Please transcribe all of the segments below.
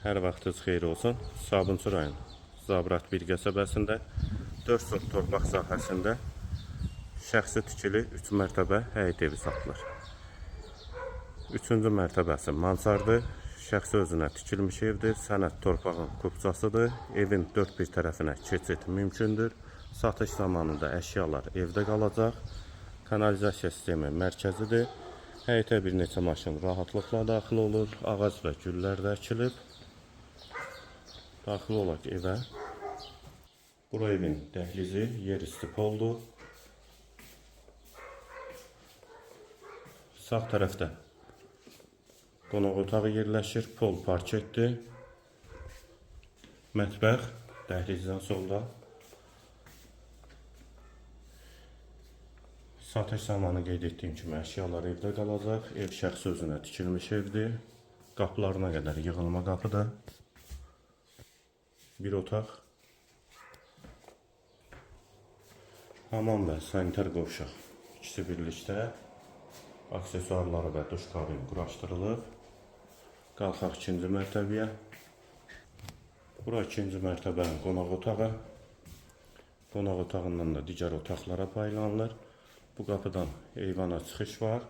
Hər vaxtınız xeyir olsun. Sabunçu rayon Zabrat bir qəsəbəsində 4 sot torpaq sahəsində şəxsi tikili 3 mərtəbə həyət evi satılır. 3-cü mərtəbəsi mansardır. Şəxsi özünə tikilmiş evdir. Sənəd torpağın kupçasıdır. Evin 4 bir tərəfinə keçid mümkündür. Satış zamanında əşyalar evdə qalacaq. Kanalizasiya sistemi mərkəzidir. Həyətə bir neçə maşın rahatlıqla daxil olur. Ağac və güllər də əkilib. Daxil olaq evə. Bura evin dəhlizi, yer isti poldur. Sağ tərəfdə qonaq otağı yerləşir, pol parketdir. Mətbəx dəhlizdən solda. Satış zamanı qeyd etdiyim kimi əşyalar evdə qalacaq. Ev şəxsi özünə tikilmiş evdir. Qapılarına qədər yığılma qapıdır. Bir otaq, hamam və sanitar qovşaq ikisi birlikdə, aksesuarları və duş kabini quraşdırılıb. Qalxaq 2-ci mərtəbəyə. Bura 2-ci mərtəbənin qonaq otağı. Qonaq otağından da digər otaqlara paylanılır. Bu qapıdan eyvana çıxış var.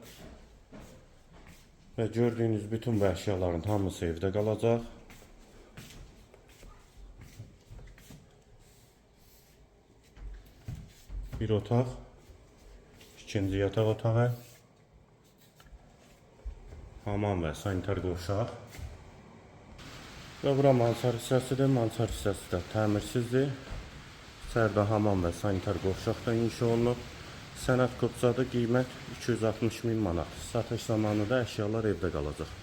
Və gördüyünüz bütün bu əşyaların hamısı evdə qalacaq. Bir otaq, ikinci yataq otağı, hamam və sanitar qovşaq. Və bura mansar hissəsidir. Mansar hissəsi də təmirsizdir. İçəridə hamam və sanitar qovşaq da inşa olunub. Sənəd kupçadır, qiymət 260.000 manat. Satış zamanı da əşyalar evdə qalacaq.